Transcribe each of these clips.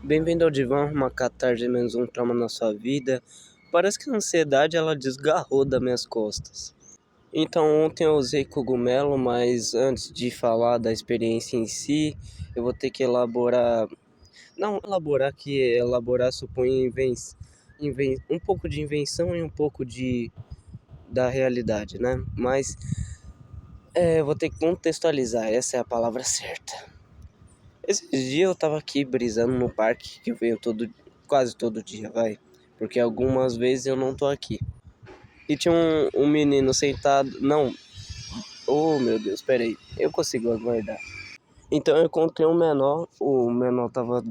Bem-vindo ao divã, uma catarse menos um trauma na sua vida. Parece que a ansiedade ela desgarrou das minhas costas. Então ontem eu usei cogumelo, mas antes de falar da experiência em si, eu vou ter que elaborar. Não elaborar, que elaborar supõe um pouco de invenção e um pouco da realidade, né? Mas eu vou ter que contextualizar, essa é a palavra certa. Esses dias eu tava aqui brisando no parque, que eu venho quase todo dia, vai. Porque algumas vezes eu não tô aqui. E tinha um menino sentado. Não, oh meu Deus, peraí. Eu consigo aguardar. Então eu encontrei um menor. O menor tava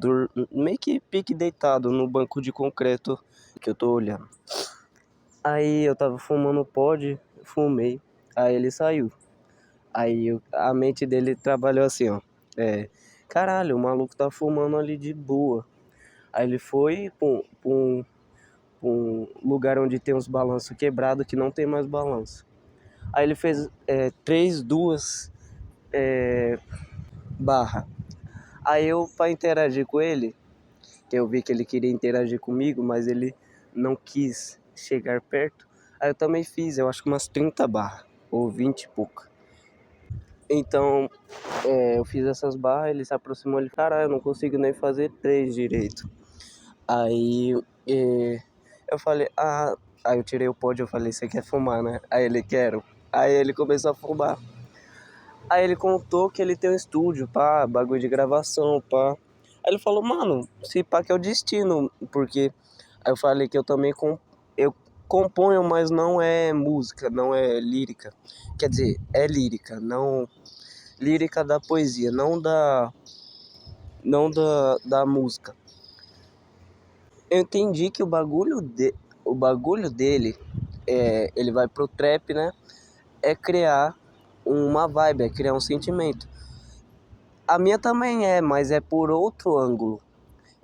meio que pique deitado no banco de concreto que eu tô olhando. Aí eu tava fumando pod, fumei. Aí ele saiu. A mente dele trabalhou assim, ó. Caralho, o maluco tá fumando ali de boa. Aí ele foi pra um lugar onde tem uns balanços quebrados que não tem mais balanço. Aí ele fez 2 barra. Aí eu, pra interagir com ele, que eu vi que ele queria interagir comigo, mas ele não quis chegar perto, aí eu também fiz, eu acho que umas 30 barras, ou 20 e pouco. Então, eu fiz essas barras, ele se aproximou, ele, caralho, eu não consigo nem fazer 3 direito. Aí eu falei, aí eu tirei o pódio, eu falei, você quer fumar, né? Aí ele, quero. Aí ele começou a fumar. Aí ele contou que ele tem um estúdio, pá, bagulho de gravação, pá. Aí ele falou, mano, se pá que é o destino, porque... Aí eu falei que eu também eu componho, mas não é música, não é lírica. Quer dizer, é lírica, não... Lírica da poesia, não da música. Eu entendi que o bagulho dele, ele vai pro trap, né? É criar uma vibe, é criar um sentimento. A minha também mas é por outro ângulo.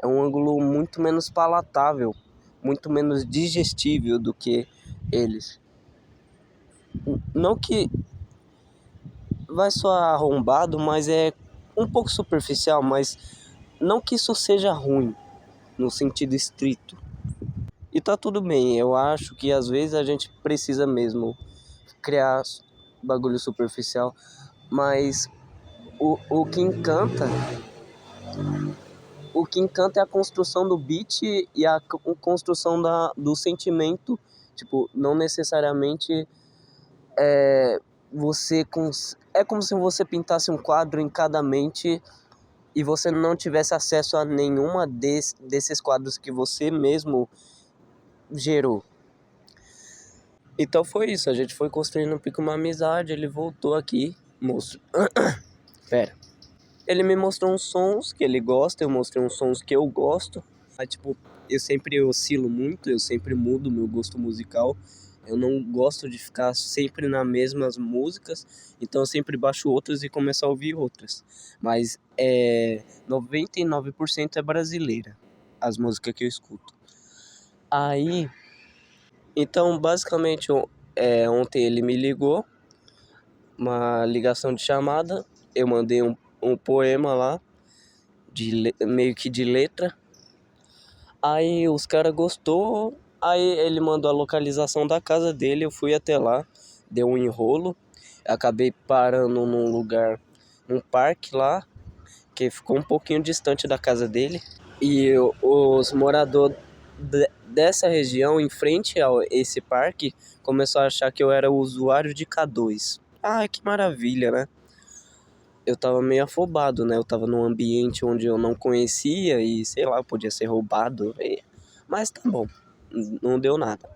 É um ângulo muito menos palatável, muito menos digestível do que eles. Não que vai soar arrombado, mas é um pouco superficial, mas não que isso seja ruim, no sentido estrito. E tá tudo bem, eu acho que às vezes a gente precisa mesmo criar bagulho superficial, mas o que encanta, é a construção do beat e a construção do sentimento. Tipo, não necessariamente é como se você pintasse um quadro em cada mente e você não tivesse acesso a nenhuma desses quadros que você mesmo gerou. Então foi isso, a gente foi construindo uma amizade, ele voltou aqui, moço. Pera. Ele me mostrou uns sons que ele gosta, eu mostrei uns sons que eu gosto. Mas, tipo, eu sempre oscilo muito, eu sempre mudo meu gosto musical. Eu não gosto de ficar sempre nas mesmas músicas, então eu sempre baixo outras e começo a ouvir outras. Mas 99% é brasileira, as músicas que eu escuto. Aí, então, basicamente, ontem ele me ligou, uma ligação de chamada, eu mandei um poema lá, meio que de letra. Aí os caras gostou, aí ele mandou a localização da casa dele, eu fui até lá, deu um enrolo, acabei parando num lugar, num parque lá, que ficou um pouquinho distante da casa dele. E os moradores dessa região, em frente a esse parque, começou a achar que eu era o usuário de K2. Ah, que maravilha, né? Eu tava meio afobado, né? Eu tava num ambiente onde eu não conhecia e, sei lá, podia ser roubado. Mas tá bom, não deu nada.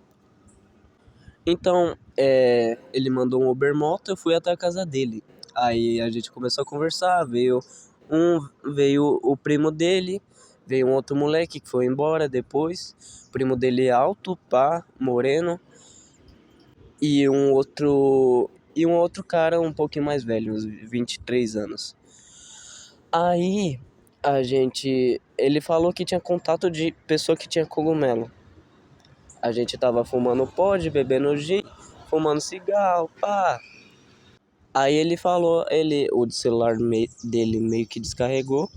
Então, ele mandou um Ubermoto, eu fui até a casa dele. Aí a gente começou a conversar, veio o primo dele, veio um outro moleque que foi embora depois. O primo dele alto, pá, moreno. E um outro cara um pouquinho mais velho, uns 23 anos. Aí ele falou que tinha contato de pessoa que tinha cogumelo. A gente tava fumando pod, bebendo gin, fumando cigarro, pá. Aí ele falou, o celular dele meio que descarregou.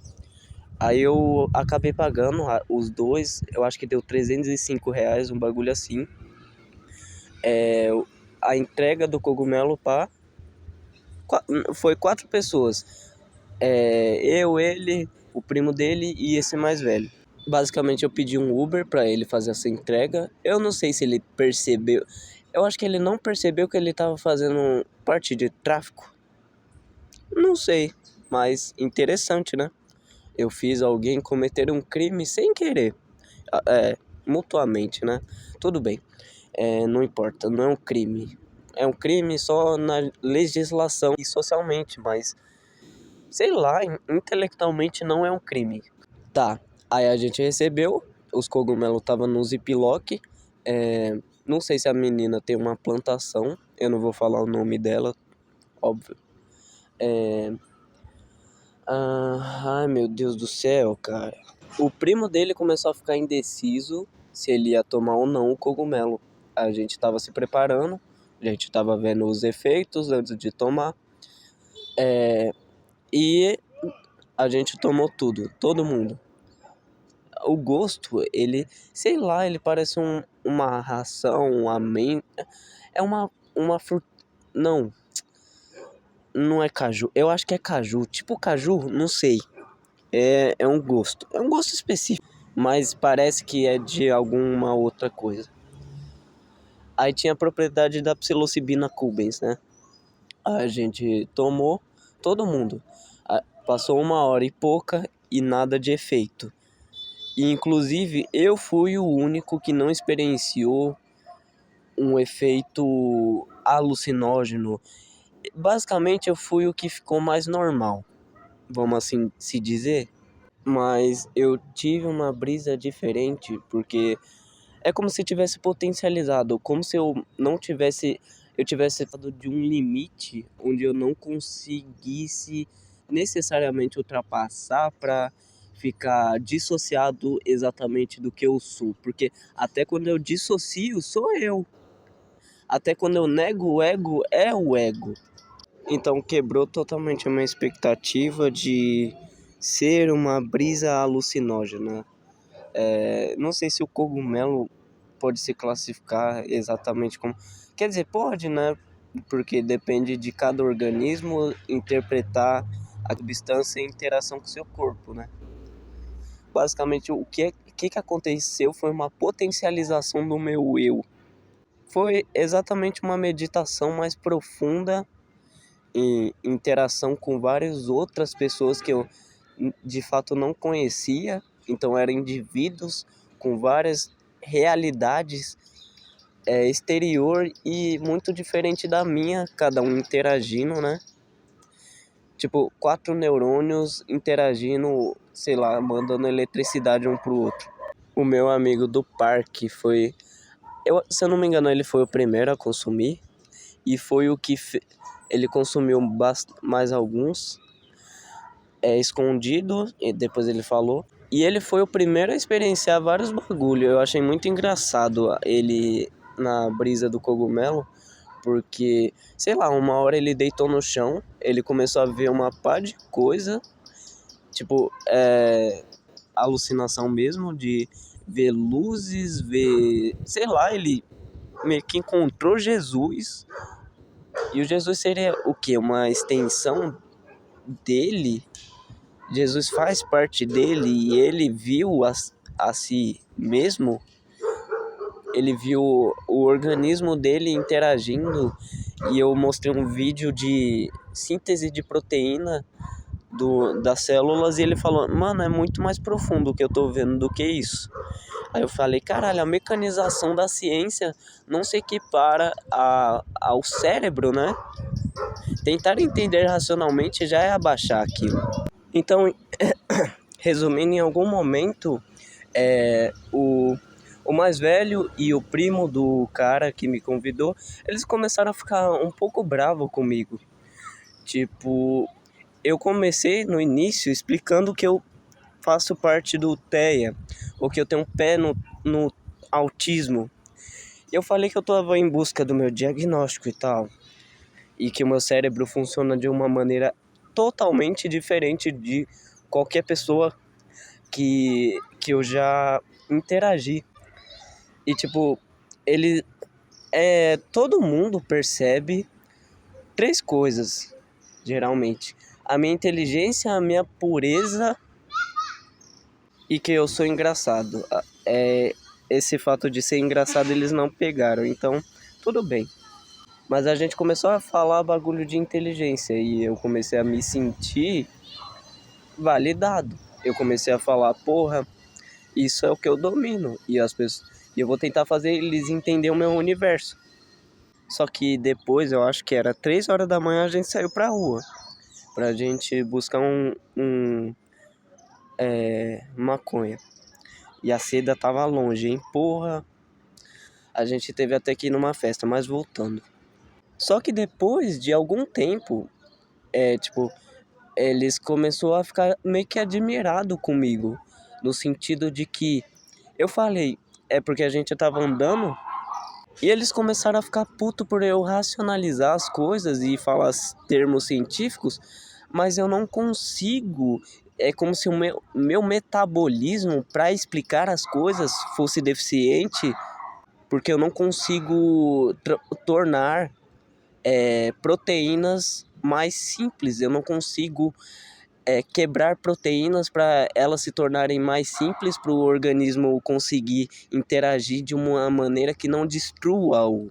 Aí eu acabei pagando os dois, eu acho que deu R$ 305, um bagulho assim. A entrega do cogumelo foi 4 pessoas. Eu, ele, o primo dele e esse mais velho. Basicamente eu pedi um Uber pra ele fazer essa entrega. Eu não sei se ele percebeu. Eu acho que ele não percebeu que ele tava fazendo parte de tráfico. Não sei, mas interessante, né? Eu fiz alguém cometer um crime sem querer. Mutuamente, né? Tudo bem. Não importa, não é um crime. É um crime só na legislação e socialmente, mas sei lá, intelectualmente não é um crime. Tá, aí a gente recebeu, os cogumelos estavam no Ziploc. Não sei se a menina tem uma plantação, eu não vou falar o nome dela, óbvio. Ai meu Deus do céu, cara. O primo dele começou a ficar indeciso se ele ia tomar ou não o cogumelo. A gente tava se preparando, a gente tava vendo os efeitos antes de tomar. E a gente tomou tudo, todo mundo. O gosto, ele, sei lá, ele parece uma ração, uma amêndoa. É uma fruta. Não, não é caju. Eu acho que é caju. Tipo caju, não sei. É um gosto. É um gosto específico. Mas parece que é de alguma outra coisa. Aí tinha a propriedade da psilocibina cumbens, né? A gente tomou, todo mundo. Passou 1 hora e pouca e nada de efeito. E inclusive eu fui o único que não experienciou um efeito alucinógeno. Basicamente eu fui o que ficou mais normal, vamos assim se dizer. Mas eu tive uma brisa diferente, porque é como se tivesse potencializado, como se eu não tivesse, eu tivesse dado de um limite onde eu não conseguisse necessariamente ultrapassar para ficar dissociado exatamente do que eu sou, porque até quando eu dissocio sou eu. Até quando eu nego o ego, é o ego. Então quebrou totalmente a minha expectativa de ser uma brisa alucinógena. Não sei se o cogumelo pode se classificar exatamente como. Quer dizer, pode, né? Porque depende de cada organismo interpretar a substância em interação com o seu corpo, né? Basicamente, o que aconteceu foi uma potencialização do meu eu. Foi exatamente uma meditação mais profunda em interação com várias outras pessoas que eu de fato não conhecia. Então eram indivíduos com várias realidades exterior e muito diferente da minha, cada um interagindo, né? Tipo, 4 neurônios interagindo, sei lá, mandando eletricidade um pro outro. O meu amigo do parque foi, se eu não me engano, ele foi o primeiro a consumir e foi o que ele consumiu mais alguns escondido, e depois ele falou. E ele foi o primeiro a experienciar vários bagulho. Eu achei muito engraçado ele na brisa do cogumelo, porque, sei lá, 1 hora ele deitou no chão, ele começou a ver uma pá de coisa, tipo, alucinação mesmo, de ver luzes, ver, sei lá, ele meio que encontrou Jesus, e o Jesus seria o quê? Uma extensão dele? Jesus faz parte dele e ele viu a si mesmo, ele viu o organismo dele interagindo. E eu mostrei um vídeo de síntese de proteína das células e ele falou, mano, é muito mais profundo o que eu tô vendo do que isso. Aí eu falei, caralho, a mecanização da ciência não se equipara ao cérebro, né? Tentar entender racionalmente já é abaixar aquilo. Então, resumindo, em algum momento, o mais velho e o primo do cara que me convidou, eles começaram a ficar um pouco bravos comigo. Tipo, eu comecei no início explicando que eu faço parte do TEA, ou que eu tenho um pé no autismo. Eu falei que eu estava em busca do meu diagnóstico e tal, e que o meu cérebro funciona de uma maneira totalmente diferente de qualquer pessoa que eu já interagi. E tipo, ele todo mundo percebe três coisas, geralmente: a minha inteligência, a minha pureza e que eu sou engraçado. Esse fato de ser engraçado eles não pegaram, então tudo bem. Mas a gente começou a falar bagulho de inteligência e eu comecei a me sentir validado. Eu comecei a falar, porra, isso é o que eu domino e eu vou tentar fazer eles entenderem o meu universo. Só que depois, eu acho que era 3 horas da manhã, a gente saiu pra rua pra gente buscar maconha. E a seda tava longe, hein? Porra, a gente teve até que ir numa festa, mas voltando. Só que depois de algum tempo, tipo, eles começaram a ficar meio que admirado comigo. No sentido de que eu falei, é porque a gente tava andando e eles começaram a ficar puto por eu racionalizar as coisas e falar termos científicos, mas eu não consigo. É como se o meu metabolismo para explicar as coisas fosse deficiente, porque eu não consigo tornar proteínas mais simples. Eu não consigo quebrar proteínas para elas se tornarem mais simples para o organismo conseguir interagir de uma maneira que não destrua-o.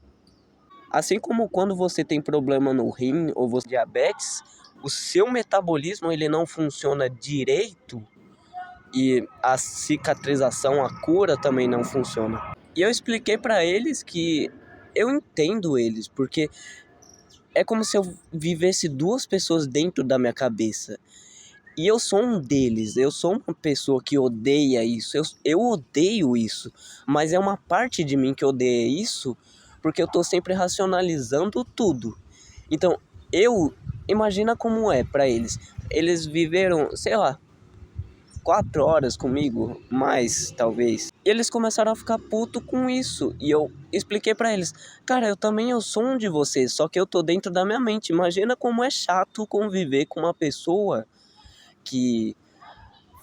Assim como quando você tem problema no rim ou você tem diabetes, o seu metabolismo ele não funciona direito e a cicatrização, a cura também não funciona. E eu expliquei para eles que eu entendo eles, porque é como se eu vivesse duas pessoas dentro da minha cabeça. E eu sou um deles, eu sou uma pessoa que odeia isso, eu odeio isso, mas é uma parte de mim que odeia isso, porque eu tô sempre racionalizando tudo. Então, imagina como é pra eles. Eles viveram, sei lá, 4 horas comigo, mais talvez. E eles começaram a ficar puto com isso. E eu expliquei pra eles, cara, eu sou um de vocês, só que eu tô dentro da minha mente. Imagina como é chato conviver com uma pessoa que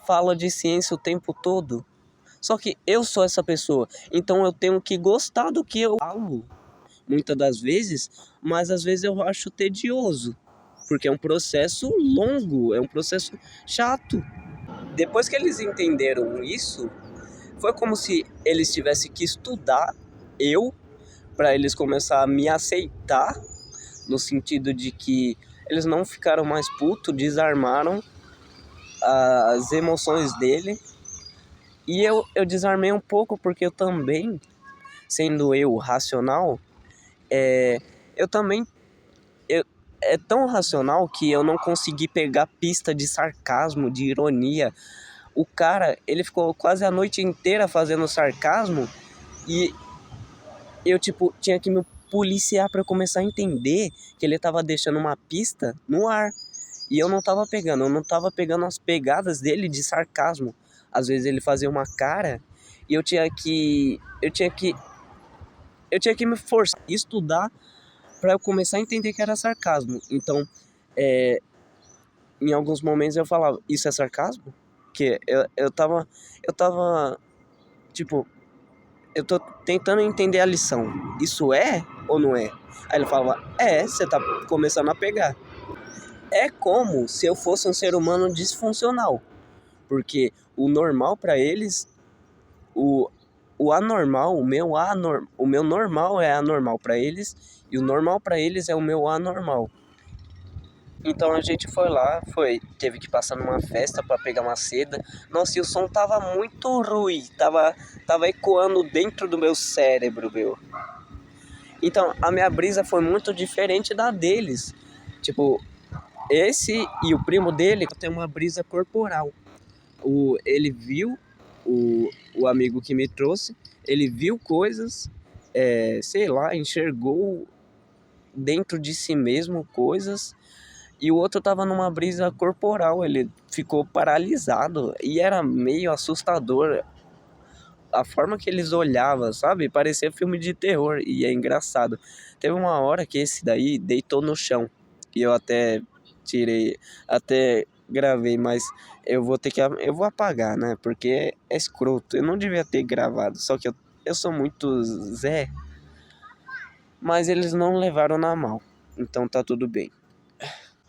fala de ciência o tempo todo. Só que eu sou essa pessoa, então eu tenho que gostar do que eu falo, muitas das vezes, mas às vezes eu acho tedioso, porque é um processo longo, é um processo chato. Depois que eles entenderam isso, foi como se eles tivessem que estudar eu, para eles começar a me aceitar, no sentido de que eles não ficaram mais putos, desarmaram as emoções dele. E eu desarmei um pouco porque eu também, sendo eu racional, eu também. Eu, é tão racional que eu não consegui pegar pista de sarcasmo, de ironia. O cara, ele ficou quase a noite inteira fazendo sarcasmo e eu, tipo, tinha que me policiar pra eu começar a entender que ele tava deixando uma pista no ar. E eu não tava pegando as pegadas dele de sarcasmo. Às vezes ele fazia uma cara e eu tinha que me forçar a estudar para eu começar a entender que era sarcasmo. Então, em alguns momentos eu falava, isso é sarcasmo? Que eu tava, tipo, eu tô tentando entender a lição. Isso é ou não é? Aí ele falava, você tá começando a pegar. É como se eu fosse um ser humano disfuncional. Porque o normal para eles, o, o anormal, o meu normal é anormal para eles e o normal para eles é o meu anormal. Então a gente foi lá, teve que passar numa festa para pegar uma seda. Nossa, e o som tava muito ruim, tava ecoando dentro do meu cérebro, meu. Então a minha brisa foi muito diferente da deles. Tipo, esse e o primo dele tem uma brisa corporal. Ele viu o amigo que me trouxe, ele viu coisas, sei lá, enxergou dentro de si mesmo coisas, e o outro tava numa brisa corporal, ele ficou paralisado e era meio assustador a forma que eles olhavam, sabe? Parecia filme de terror e é engraçado. Teve uma hora que esse daí deitou no chão e eu até gravei, mas eu vou apagar, né? Porque é escroto. Eu não devia ter gravado, só que eu sou muito Zé, mas eles não levaram na mal. Então tá tudo bem.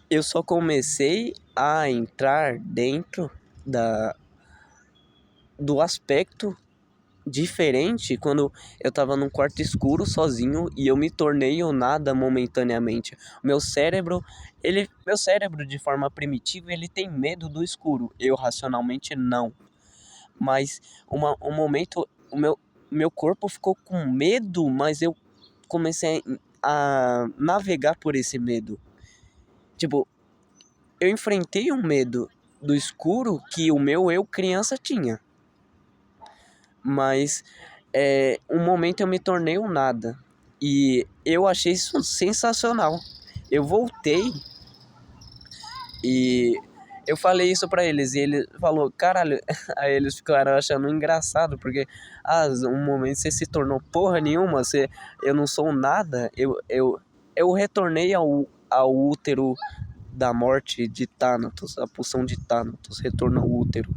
Eu só comecei a entrar dentro da do aspecto diferente quando eu tava num quarto escuro sozinho e eu me tornei o nada momentaneamente. Meu cérebro de forma primitiva, ele tem medo do escuro. Eu racionalmente não. Mas um momento meu corpo ficou com medo, mas eu comecei a navegar por esse medo. Tipo, eu enfrentei um medo do escuro que o meu eu criança tinha. Mas um momento eu me tornei um nada. E eu achei isso sensacional. Eu voltei e eu falei isso pra eles. E ele falou, caralho. Aí eles ficaram achando engraçado. Porque, um momento você se tornou porra nenhuma. Eu não sou nada. Eu retornei ao útero da morte de Thanatos. A pulsão de Thanatos retorna ao útero.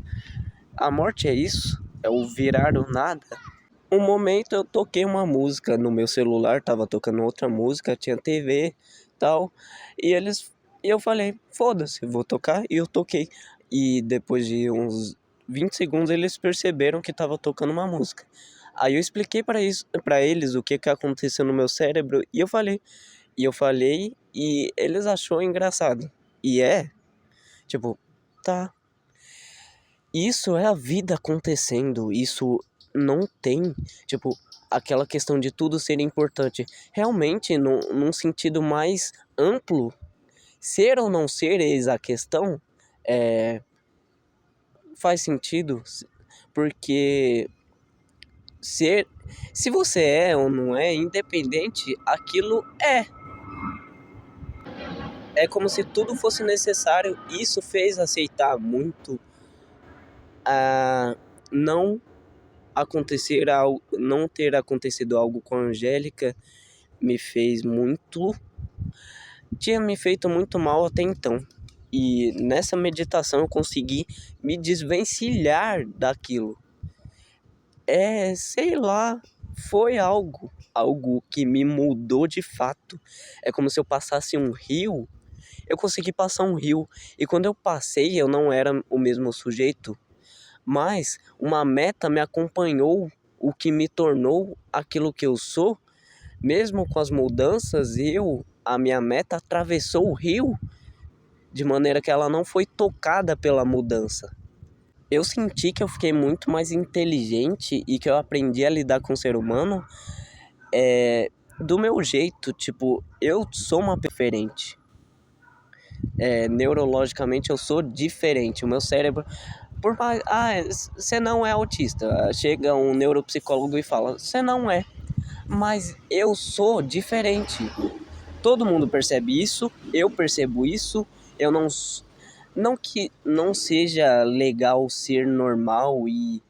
A morte é isso? É o virar o nada? Um momento eu toquei uma música no meu celular, tava tocando outra música, tinha TV, tal, e eu falei, foda-se, vou tocar, e eu toquei. E depois de uns 20 segundos eles perceberam que tava tocando uma música. Aí eu expliquei para eles o que que aconteceu no meu cérebro e eu falei e eles achou engraçado. E tipo, tá. Isso é a vida acontecendo, isso não tem, tipo, aquela questão de tudo ser importante. Realmente, num sentido mais amplo, ser ou não ser, eis a questão, é, faz sentido, porque ser, se você é ou não é independente, aquilo é. É como se tudo fosse necessário, isso fez aceitar muito a não não ter acontecido algo com a Angélica me fez muito, tinha me feito muito mal até então. E nessa meditação eu consegui me desvencilhar daquilo. Sei lá, foi algo que me mudou de fato. É como se eu passasse um rio, eu consegui passar um rio. E quando eu passei, eu não era o mesmo sujeito. Mas uma meta me acompanhou, o que me tornou aquilo que eu sou, mesmo com as mudanças, a minha meta atravessou o rio de maneira que ela não foi tocada pela mudança. Eu senti que eu fiquei muito mais inteligente e que eu aprendi a lidar com o ser humano do meu jeito, tipo, eu sou uma diferente. Neurologicamente eu sou diferente. O meu cérebro, por mais, você não é autista. Chega um neuropsicólogo e fala, você não é. Mas eu sou diferente. Todo mundo percebe isso, eu percebo isso. Eu não que não seja legal ser normal e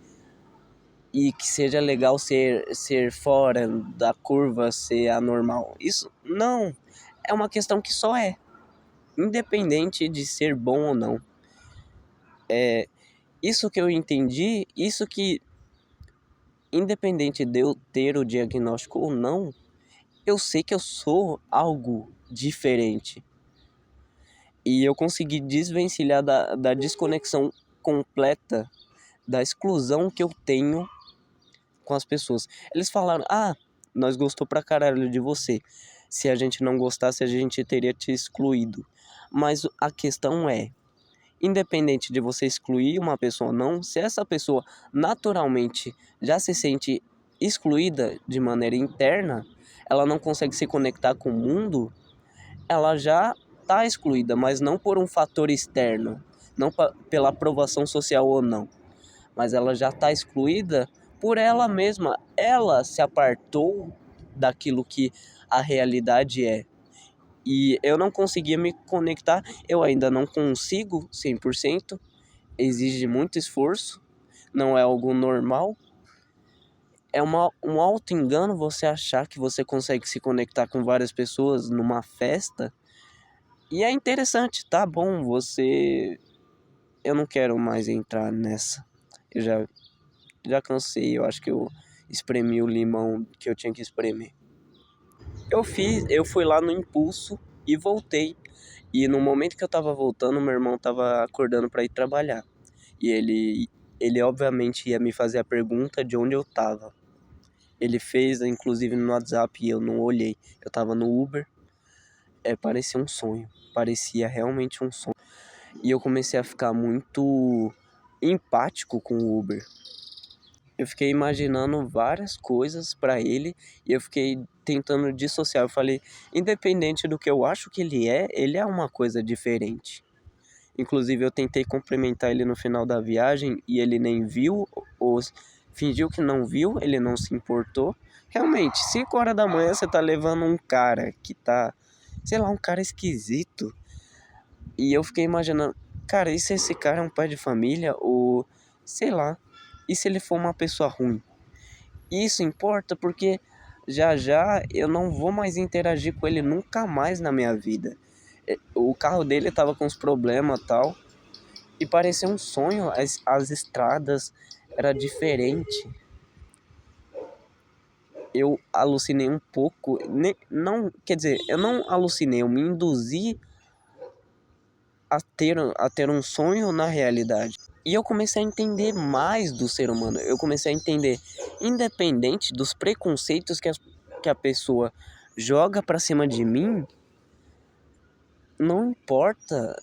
que seja legal ser fora da curva, ser anormal. Isso não é uma questão que só é, independente de ser bom ou não. Isso que eu entendi, isso que, independente de eu ter o diagnóstico ou não, eu sei que eu sou algo diferente. E eu consegui desvencilhar da desconexão completa, da exclusão que eu tenho com as pessoas. Eles falaram, nós gostou pra caralho de você. Se a gente não gostasse, a gente teria te excluído. Mas a questão é, independente de você excluir uma pessoa ou não, se essa pessoa naturalmente já se sente excluída de maneira interna, ela não consegue se conectar com o mundo, ela já está excluída, mas não por um fator externo, não pela aprovação social ou não, mas ela já está excluída por ela mesma. Ela se apartou daquilo que a realidade é. E eu não conseguia me conectar, eu ainda não consigo 100%, exige muito esforço, não é algo normal. É um auto-engano você achar que você consegue se conectar com várias pessoas numa festa. E é interessante, tá bom, você eu não quero mais entrar nessa. Eu já cansei, eu acho que eu espremi o limão que eu tinha que espremer. Eu fui lá no impulso e voltei. E no momento que eu tava voltando, meu irmão tava acordando pra ir trabalhar. E ele obviamente ia me fazer a pergunta de onde eu tava. Ele fez, inclusive, no WhatsApp e eu não olhei. Eu tava no Uber. Parecia um sonho. Parecia realmente um sonho. E eu comecei a ficar muito empático com o Uber. Eu fiquei imaginando várias coisas pra ele e eu fiquei tentando dissociar. Eu falei, independente do que eu acho que ele é uma coisa diferente. Inclusive eu tentei cumprimentar ele no final da viagem e ele nem viu, ou fingiu que não viu, ele não se importou. Realmente, 5 horas da manhã você tá levando um cara que tá, sei lá, um cara esquisito. E eu fiquei imaginando, cara, e se esse cara é um pai de família ou sei lá, e se ele for uma pessoa ruim? Isso importa porque já já eu não vou mais interagir com ele nunca mais na minha vida. O carro dele tava com uns problemas e tal. E parecia um sonho, as estradas era diferente. Eu alucinei um pouco, não, quer dizer, eu não alucinei, eu me induzi a ter um sonho na realidade. E eu comecei a entender mais do ser humano. Eu comecei a entender, independente dos preconceitos que a pessoa joga pra cima de mim, não importa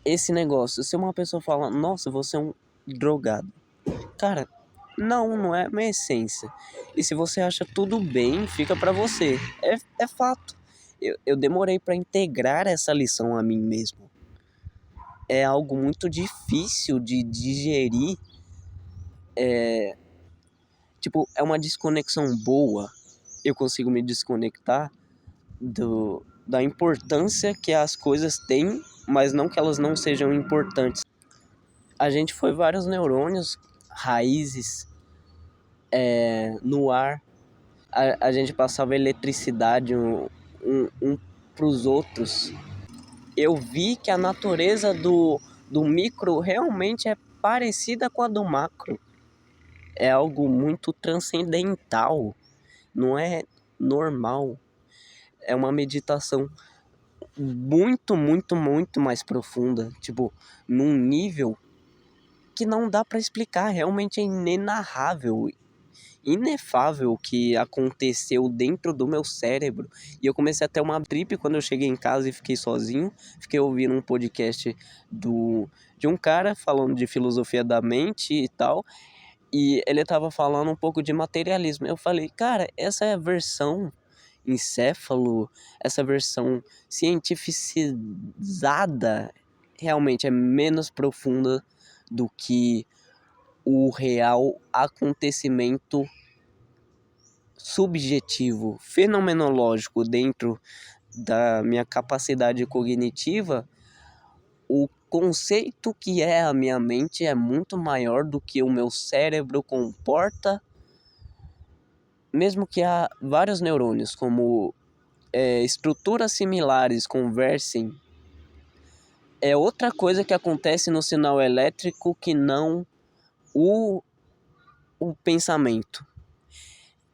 esse negócio. Se uma pessoa fala, nossa, você é um drogado. Cara, não é a minha essência. E se você acha tudo bem, fica pra você. É fato. Eu demorei pra integrar essa lição a mim mesmo. É algo muito difícil de digerir. Tipo, é uma desconexão boa. Eu consigo me desconectar da importância que as coisas têm, mas não que elas não sejam importantes. A gente foi vários neurônios, raízes, no ar. A gente passava eletricidade um para os outros. Eu vi que a natureza do micro realmente é parecida com a do macro. É algo muito transcendental, não é normal. É uma meditação muito mais profunda, tipo, num nível que não dá para explicar, realmente é inenarrável, inefável o que aconteceu dentro do meu cérebro. E eu comecei a ter uma trip quando eu cheguei em casa e fiquei sozinho. Fiquei ouvindo um podcast de um cara falando de filosofia da mente e tal. E ele tava falando um pouco de materialismo. Eu falei, cara, essa é a versão encéfalo, essa versão cientificizada realmente é menos profunda do que o real acontecimento subjetivo, fenomenológico dentro da minha capacidade cognitiva. O conceito que é a minha mente é muito maior do que o meu cérebro comporta, mesmo que há vários neurônios, como estruturas similares conversem, é outra coisa que acontece no sinal elétrico que não o, o pensamento.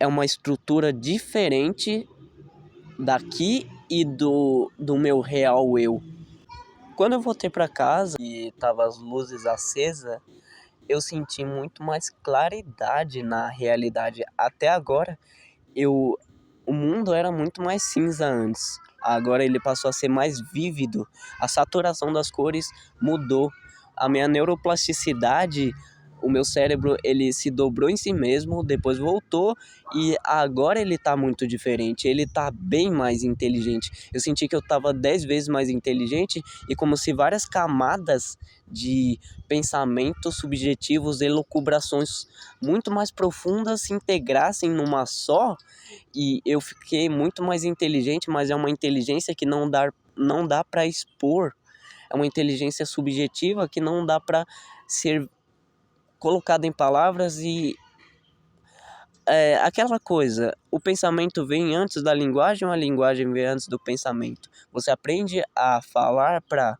É uma estrutura diferente daqui e do meu real eu. Quando eu voltei para casa e tava as luzes acesas, eu senti muito mais claridade na realidade. Até agora, o mundo era muito mais cinza antes. Agora ele passou a ser mais vívido. A saturação das cores mudou. A minha neuroplasticidade, o meu cérebro, ele se dobrou em si mesmo, depois voltou e agora ele tá muito diferente. Ele tá bem mais inteligente. Eu senti que eu tava 10 vezes mais inteligente e como se várias camadas de pensamentos subjetivos, elucubrações muito mais profundas se integrassem numa só. E eu fiquei muito mais inteligente, mas é uma inteligência que não dá para expor. É uma inteligência subjetiva que não dá para ser colocada em palavras e aquela coisa, o pensamento vem antes da linguagem ou a linguagem vem antes do pensamento? Você aprende a falar para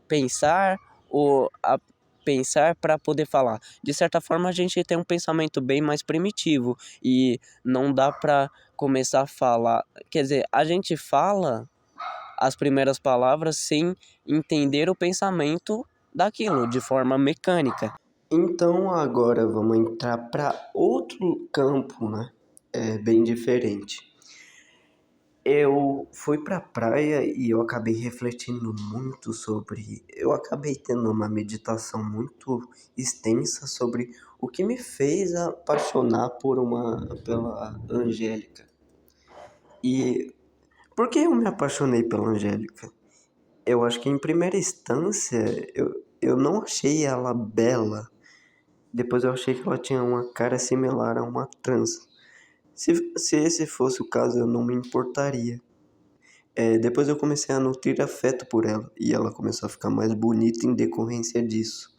pensar ou a pensar para poder falar. De certa forma, a gente tem um pensamento bem mais primitivo e não dá para começar a falar. Quer dizer, a gente fala as primeiras palavras sem entender o pensamento daquilo de forma mecânica. Então agora vamos entrar para outro campo, né? É bem diferente. Eu fui pra praia e eu acabei refletindo muito sobre. Eu acabei tendo uma meditação muito extensa sobre o que me fez apaixonar pela Angélica. E por que eu me apaixonei pela Angélica? Eu acho que em primeira instância eu não achei ela bela. Depois eu achei que ela tinha uma cara similar a uma trans. Se esse fosse o caso, eu não me importaria. Depois eu comecei a nutrir afeto por ela e ela começou a ficar mais bonita em decorrência disso.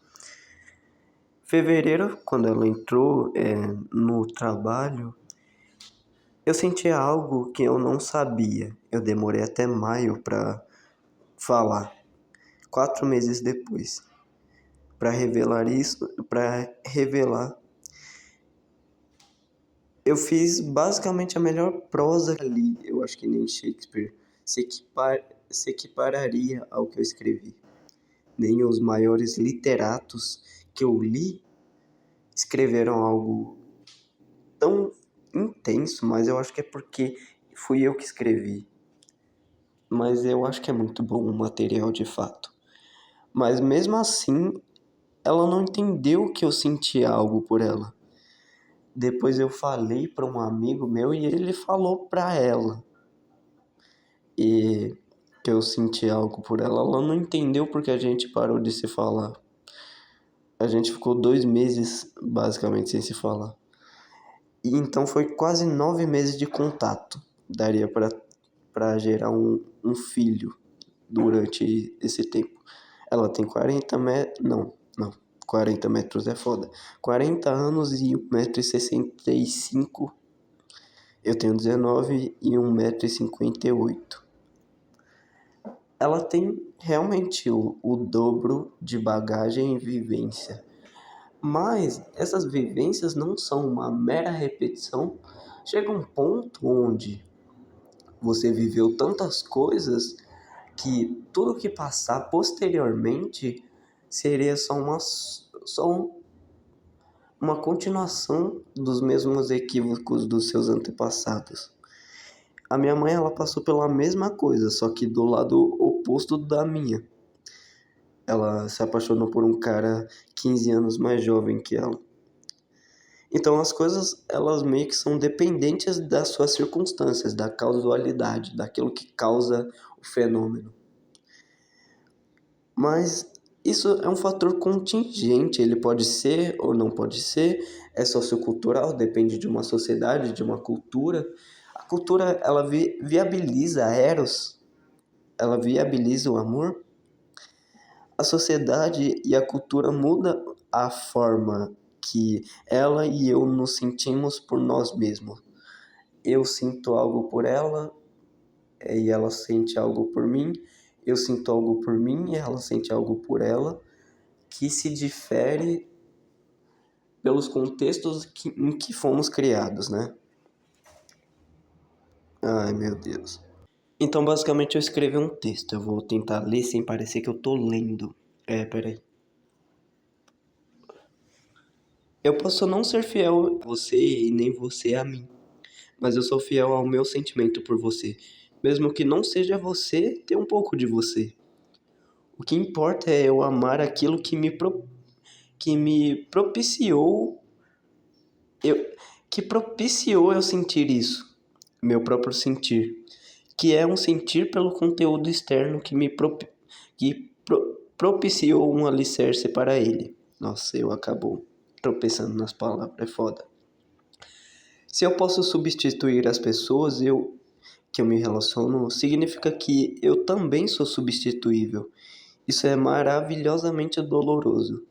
Fevereiro, quando ela entrou no trabalho, eu senti algo que eu não sabia. Eu demorei até maio para falar, 4 meses depois, para revelar isso, para revelar. Eu fiz basicamente a melhor prosa ali, eu acho que nem Shakespeare se equipararia ao que eu escrevi. Nem os maiores literatos que eu li escreveram algo tão intenso, mas eu acho que é porque fui eu que escrevi. Mas eu acho que é muito bom o material de fato. Mas mesmo assim, ela não entendeu que eu sentia algo por ela. Depois eu falei para um amigo meu e ele falou para ela e que eu senti algo por ela. Ela não entendeu porque a gente parou de se falar. A gente ficou 2 meses basicamente sem se falar. E então foi quase 9 meses de contato. Daria para gerar um filho durante esse tempo. Ela tem 40 metros. Não. 40 metros é foda. 40 anos e 1,65 m. Eu tenho 19 e 1,58 m. Ela tem realmente o dobro de bagagem e vivência. Mas essas vivências não são uma mera repetição. Chega um ponto onde você viveu tantas coisas que tudo que passar posteriormente seria só uma continuação dos mesmos equívocos dos seus antepassados. A minha mãe, ela passou pela mesma coisa, só que do lado oposto da minha. Ela se apaixonou por um cara 15 anos mais jovem que ela. Então as coisas, elas meio que são dependentes das suas circunstâncias, da causalidade, daquilo que causa o fenômeno. Mas isso é um fator contingente, ele pode ser ou não pode ser, é sociocultural, depende de uma sociedade, de uma cultura. A cultura, ela viabiliza a eros, ela viabiliza o amor. A sociedade e a cultura muda a forma que ela e eu nos sentimos por nós mesmos. Eu sinto algo por ela e ela sente algo por mim. Eu sinto algo por mim e ela sente algo por ela, que se difere pelos contextos em que fomos criados, né? Ai, meu Deus. Então, basicamente, eu escrevi um texto. Eu vou tentar ler sem parecer que eu tô lendo. Peraí. Eu posso não ser fiel a você e nem você a mim, mas eu sou fiel ao meu sentimento por você. Mesmo que não seja você, ter um pouco de você. O que importa é eu amar aquilo que me propiciou eu, que propiciou eu sentir isso, meu próprio sentir, que é um sentir pelo conteúdo externo que propiciou um alicerce para ele. Nossa, eu acabo tropeçando nas palavras, é foda. Se eu posso substituir as pessoas que eu me relaciono, significa que eu também sou substituível. Isso é maravilhosamente doloroso.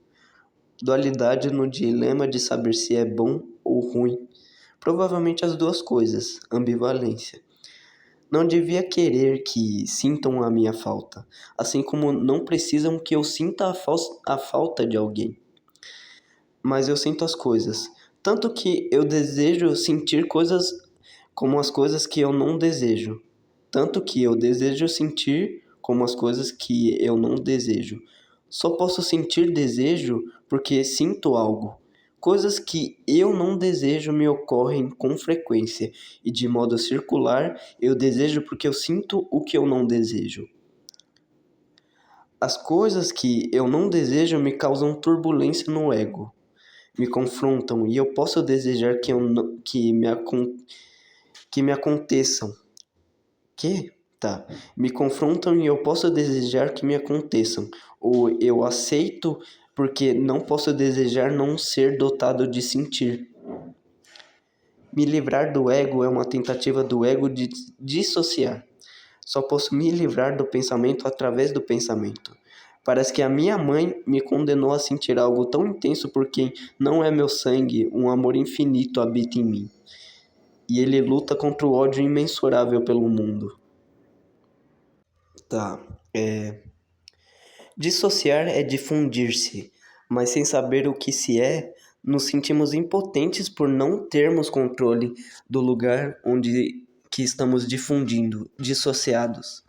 Dualidade no dilema de saber se é bom ou ruim. Provavelmente as duas coisas, ambivalência. Não devia querer que sintam a minha falta, assim como não precisam que eu sinta a falta de alguém. Mas eu sinto as coisas, tanto que eu desejo sentir coisas como as coisas que eu não desejo, tanto que eu desejo sentir como as coisas que eu não desejo. Só posso sentir desejo porque sinto algo. Coisas que eu não desejo me ocorrem com frequência, e de modo circular, eu desejo porque eu sinto o que eu não desejo. As coisas que eu não desejo me causam turbulência no ego, me confrontam, e eu posso desejar que, eu não, que me aconteçam. Que? Tá. Me confrontam e eu posso desejar que me aconteçam. Ou eu aceito porque não posso desejar não ser dotado de sentir. Me livrar do ego é uma tentativa do ego de dissociar. Só posso me livrar do pensamento através do pensamento. Parece que a minha mãe me condenou a sentir algo tão intenso por quem não é meu sangue, um amor infinito habita em mim. E ele luta contra o ódio imensurável pelo mundo. Tá. Dissociar é difundir-se, mas sem saber o que se é, nos sentimos impotentes por não termos controle do lugar onde que estamos difundindo, dissociados.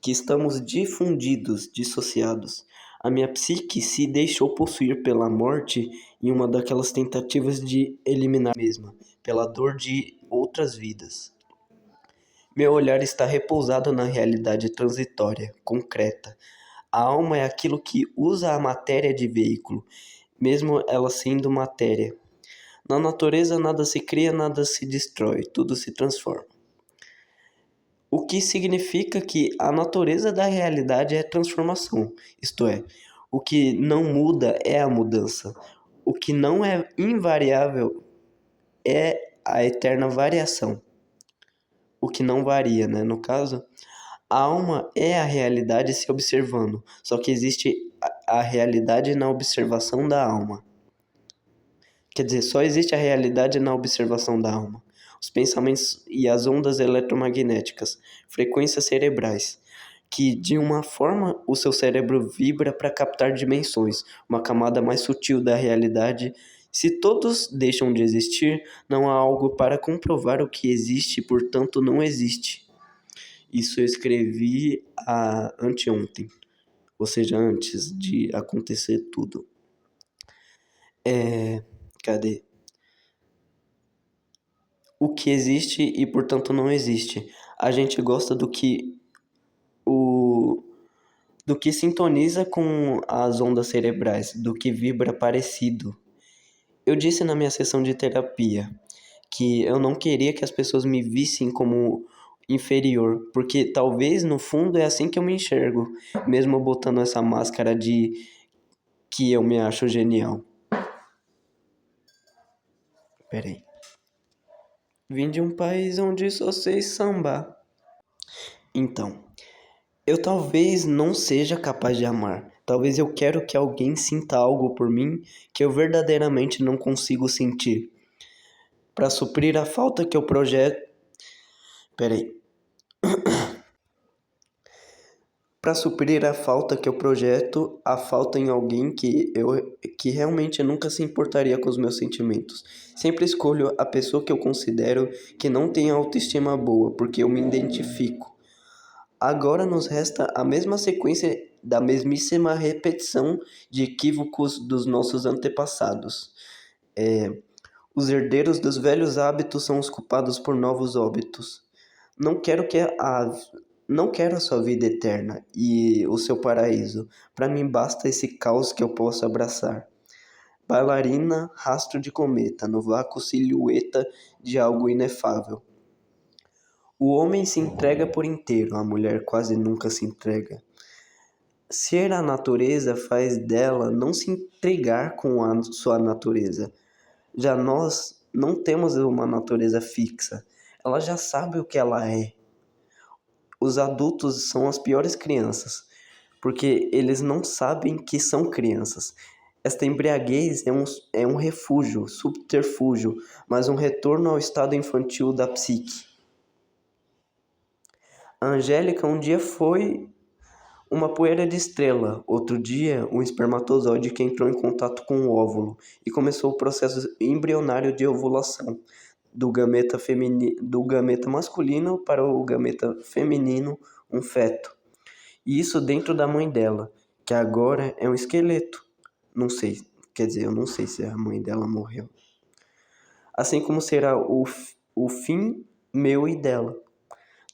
Que estamos difundidos, dissociados. A minha psique se deixou possuir pela morte em uma daquelas tentativas de eliminar a mesma, pela dor de outras vidas. Meu olhar está repousado na realidade transitória, concreta. A alma é aquilo que usa a matéria de veículo, mesmo ela sendo matéria. Na natureza nada se cria, nada se destrói, tudo se transforma. O que significa que a natureza da realidade é transformação, isto é, o que não muda é a mudança. O que não é invariável é a eterna variação. O que não varia, né? No caso, a alma é a realidade se observando, só que existe a realidade na observação da alma. Quer dizer, só existe a realidade na observação da alma. Os pensamentos e as ondas eletromagnéticas, frequências cerebrais, que de uma forma o seu cérebro vibra para captar dimensões, uma camada mais sutil da realidade. Se todos deixam de existir, não há algo para comprovar o que existe, portanto não existe. Isso eu escrevi anteontem, ou seja, antes de acontecer tudo. Cadê? O que existe e, portanto, não existe. A gente gosta do que sintoniza com as ondas cerebrais, do que vibra parecido. Eu disse na minha sessão de terapia que eu não queria que as pessoas me vissem como inferior, porque talvez no fundo é assim que eu me enxergo, mesmo botando essa máscara de que eu me acho genial. Peraí. Vim de um país onde só sei sambar. Então, eu talvez não seja capaz de amar. Talvez eu quero que alguém sinta algo por mim que eu verdadeiramente não consigo sentir. Para suprir a falta que eu projeto. Peraí. Para suprir a falta que eu projeto, a falta em alguém que realmente nunca se importaria com os meus sentimentos. Sempre escolho a pessoa que eu considero que não tem autoestima boa, porque eu me identifico. Agora nos resta a mesma sequência da mesmíssima repetição de equívocos dos nossos antepassados. Os herdeiros dos velhos hábitos são os culpados por novos óbitos. Não quero que a não quero a sua vida eterna e o seu paraíso. Para mim basta esse caos que eu posso abraçar. Bailarina, rastro de cometa, no vácuo silhueta de algo inefável. O homem se entrega por inteiro, a mulher quase nunca se entrega. Ser a natureza faz dela não se intrigar com a sua natureza. Já nós não temos uma natureza fixa. Ela já sabe o que ela é. Os adultos são as piores crianças, porque eles não sabem que são crianças. Esta embriaguez é um refúgio, subterfúgio, mas um retorno ao estado infantil da psique. A Angélica um dia foi uma poeira de estrela. Outro dia, um espermatozoide que entrou em contato com o óvulo e começou o processo embrionário de ovulação do gameta masculino para o gameta feminino, um feto. E isso dentro da mãe dela, que agora é um esqueleto. Não sei, quer dizer, eu não sei se a mãe dela morreu. Assim como será o fim meu e dela.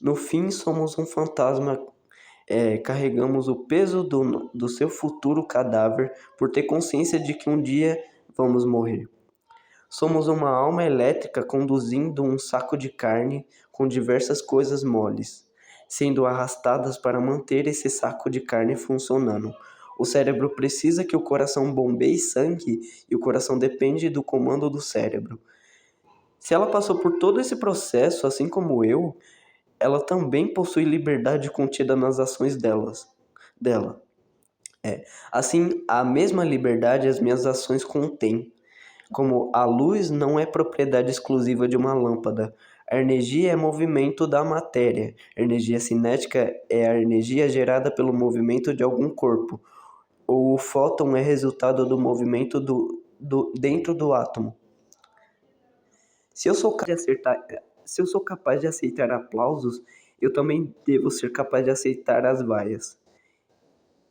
No fim, somos um fantasma, carregamos o peso do seu futuro cadáver por ter consciência de que um dia vamos morrer. Somos uma alma elétrica conduzindo um saco de carne com diversas coisas moles, sendo arrastadas para manter esse saco de carne funcionando. O cérebro precisa que o coração bombeie sangue e o coração depende do comando do cérebro. Se ela passou por todo esse processo, assim como eu, ela também possui liberdade contida nas ações dela. Assim, a mesma liberdade as minhas ações contêm. Como a luz não é propriedade exclusiva de uma lâmpada, a energia é movimento da matéria. A energia cinética é a energia gerada pelo movimento de algum corpo. Ou o fóton é resultado do movimento dentro do átomo. Se eu sou capaz de aceitar aplausos, eu também devo ser capaz de aceitar as vaias.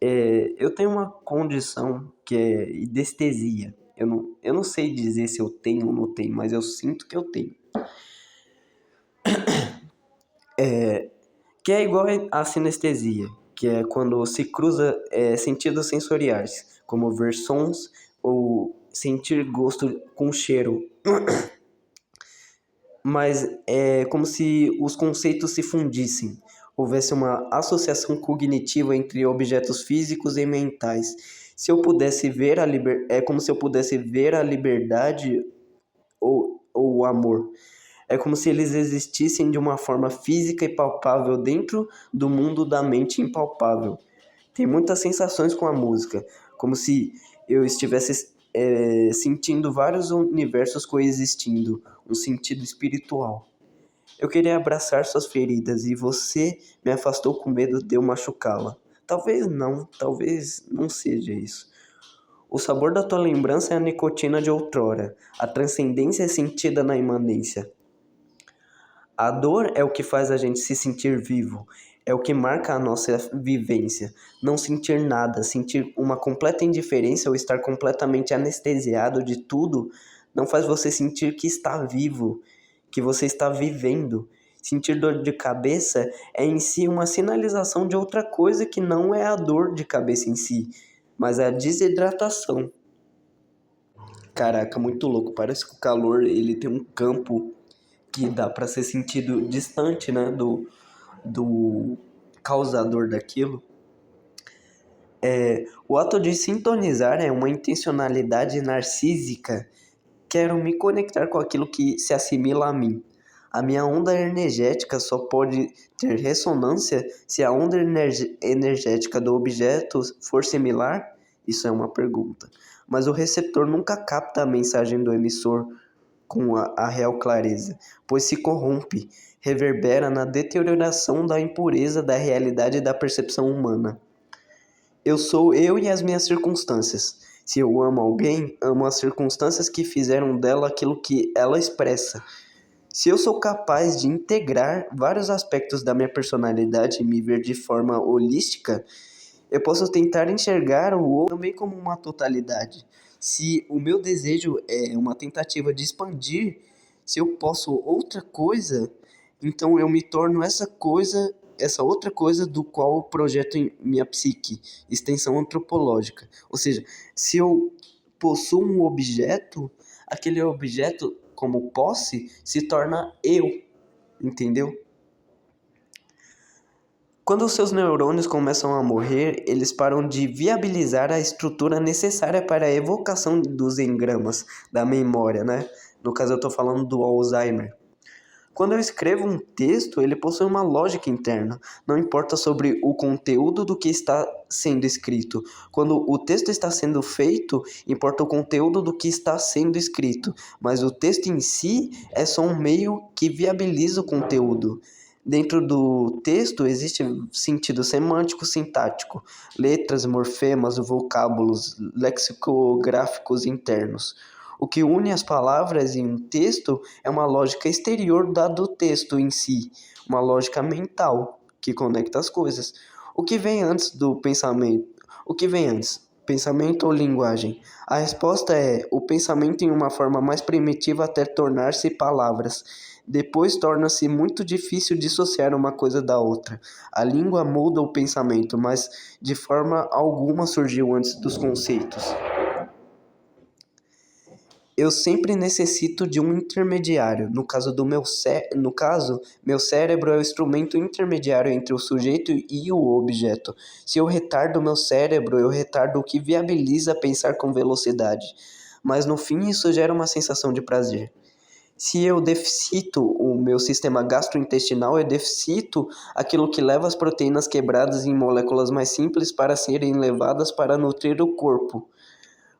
Eu tenho uma condição que é idestesia. Eu não sei dizer se eu tenho ou não tenho, mas eu sinto que eu tenho. Que é igual à sinestesia, que é quando se cruza sentidos sensoriais, como ver sons ou sentir gosto com cheiro. Mas é como se os conceitos se fundissem, houvesse uma associação cognitiva entre objetos físicos e mentais. Se eu pudesse ver é como se eu pudesse ver a liberdade ou o amor. É como se eles existissem de uma forma física e palpável dentro do mundo da mente impalpável. Tem muitas sensações com a música, como se eu estivesse sentindo vários universos coexistindo, um sentido espiritual. Eu queria abraçar suas feridas e você me afastou com medo de eu machucá-la. Talvez não seja isso. O sabor da tua lembrança é a nicotina de outrora. A transcendência é sentida na imanência. A dor é o que faz a gente se sentir vivo, é o que marca a nossa vivência. Não sentir nada, sentir uma completa indiferença ou estar completamente anestesiado de tudo, não faz você sentir que está vivo, que você está vivendo. Sentir dor de cabeça é em si uma sinalização de outra coisa que não é a dor de cabeça em si, mas a desidratação. Caraca, muito louco. Parece que o calor ele tem um campo que dá para ser sentido distante, né, do causador daquilo. O ato de sintonizar é uma intencionalidade narcísica. Quero me conectar com aquilo que se assimila a mim. A minha onda energética só pode ter ressonância se a onda energética do objeto for similar? Isso é uma pergunta. Mas o receptor nunca capta a mensagem do emissor com a real clareza, pois se corrompe, reverbera na deterioração da impureza da realidade da percepção humana. Eu sou eu e as minhas circunstâncias. Se eu amo alguém, amo as circunstâncias que fizeram dela aquilo que ela expressa. Se eu sou capaz de integrar vários aspectos da minha personalidade e me ver de forma holística, eu posso tentar enxergar o outro também como uma totalidade. Se o meu desejo é uma tentativa de expandir, se eu posso outra coisa, então eu me torno essa outra coisa do qual eu projeto em minha psique, extensão antropológica. Ou seja, se eu possuo um objeto, aquele objeto como posse se torna eu, entendeu? Quando os seus neurônios começam a morrer, eles param de viabilizar a estrutura necessária para a evocação dos engramas da memória, né? No caso, eu estou falando do Alzheimer. Quando eu escrevo um texto, ele possui uma lógica interna. Não importa sobre o conteúdo do que está sendo escrito. Quando o texto está sendo feito, importa o conteúdo do que está sendo escrito. Mas o texto em si é só um meio que viabiliza o conteúdo. Dentro do texto existe sentido semântico, sintático, letras, morfemas, vocábulos, lexicográficos internos. O que une as palavras em um texto é uma lógica exterior da do texto em si, uma lógica mental que conecta as coisas. O que vem antes do pensamento? O que vem antes? Pensamento ou linguagem? A resposta é o pensamento em uma forma mais primitiva até tornar-se palavras. Depois torna-se muito difícil dissociar uma coisa da outra. A língua molda o pensamento, mas de forma alguma surgiu antes dos conceitos. Eu sempre necessito de um intermediário. No caso, meu cérebro é o instrumento intermediário entre o sujeito e o objeto. Se eu retardo meu cérebro, eu retardo o que viabiliza pensar com velocidade. Mas no fim isso gera uma sensação de prazer. Se eu deficito o meu sistema gastrointestinal, eu deficito aquilo que leva as proteínas quebradas em moléculas mais simples para serem levadas para nutrir o corpo.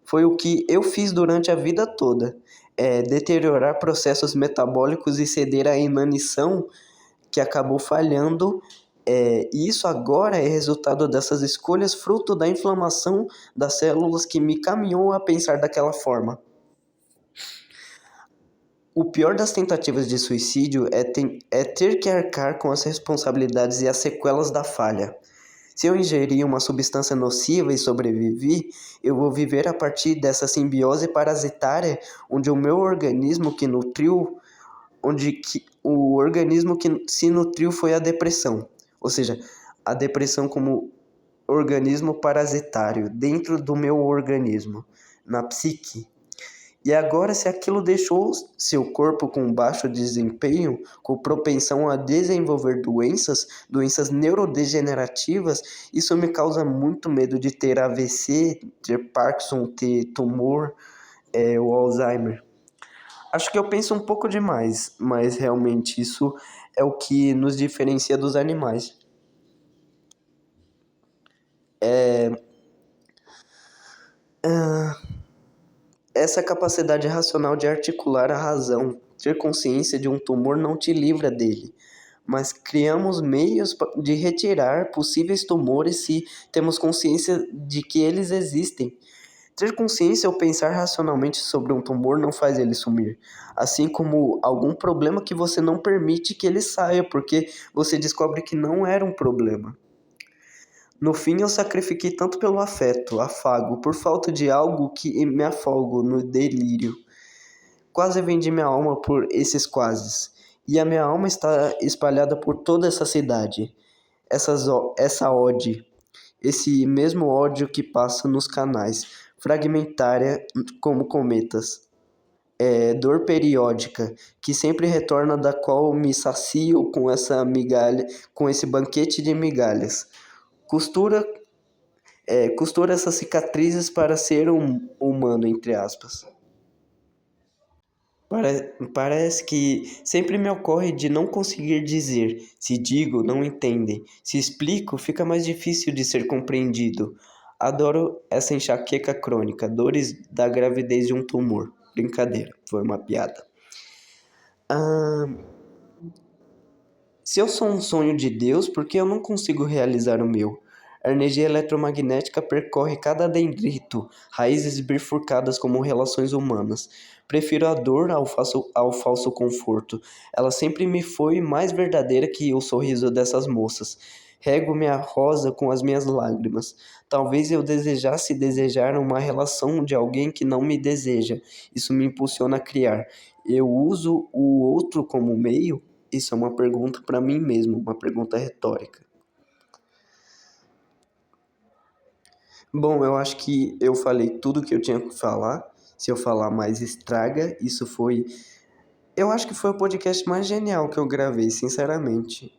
Foi o que eu fiz durante a vida toda. Deteriorar processos metabólicos e ceder à inanição que acabou falhando. E isso agora é resultado dessas escolhas, fruto da inflamação das células que me caminhou a pensar daquela forma. O pior das tentativas de suicídio é ter que arcar com as responsabilidades e as sequelas da falha. Se eu ingerir uma substância nociva e sobrevivi, eu vou viver a partir dessa simbiose parasitária onde o meu organismo que nutriu, o organismo que se nutriu foi a depressão. Ou seja, a depressão como organismo parasitário dentro do meu organismo, na psique. E agora, se aquilo deixou seu corpo com baixo desempenho, com propensão a desenvolver doenças neurodegenerativas, isso me causa muito medo de ter AVC, ter Parkinson, ter tumor, o Alzheimer. Acho que eu penso um pouco demais, mas realmente isso é o que nos diferencia dos animais. Essa capacidade racional de articular a razão, ter consciência de um tumor não te livra dele, mas criamos meios de retirar possíveis tumores se temos consciência de que eles existem. Ter consciência ou pensar racionalmente sobre um tumor não faz ele sumir, assim como algum problema que você não permite que ele saia, porque você descobre que não era um problema. No fim, eu sacrifiquei tanto pelo afeto, afago, por falta de algo que me afogo no delírio. Quase vendi minha alma por esses quases. E a minha alma está espalhada por toda essa cidade. Essa ode, esse mesmo ódio que passa nos canais, fragmentária como cometas. Dor periódica, que sempre retorna, da qual me sacio com essa migalha, com esse banquete de migalhas. Costura costura essas cicatrizes para ser humano, entre aspas. Parece que sempre me ocorre de não conseguir dizer. Se digo, não entendem. Se explico, fica mais difícil de ser compreendido. Adoro essa enxaqueca crônica, dores da gravidez de um tumor. Brincadeira, foi uma piada. Ah, Se eu sou um sonho de Deus, por que eu não consigo realizar o meu? A energia eletromagnética percorre cada dendrito, raízes bifurcadas como relações humanas. Prefiro a dor ao falso conforto. Ela sempre me foi mais verdadeira que o sorriso dessas moças. Rego minha rosa com as minhas lágrimas. Talvez eu desejasse desejar uma relação de alguém que não me deseja. Isso me impulsiona a criar. Eu uso o outro como meio? Isso é uma pergunta para mim mesmo, uma pergunta retórica. Bom, eu acho que eu falei tudo que eu tinha que falar. Se eu falar mais, estraga. Eu acho que foi o podcast mais genial que eu gravei, sinceramente.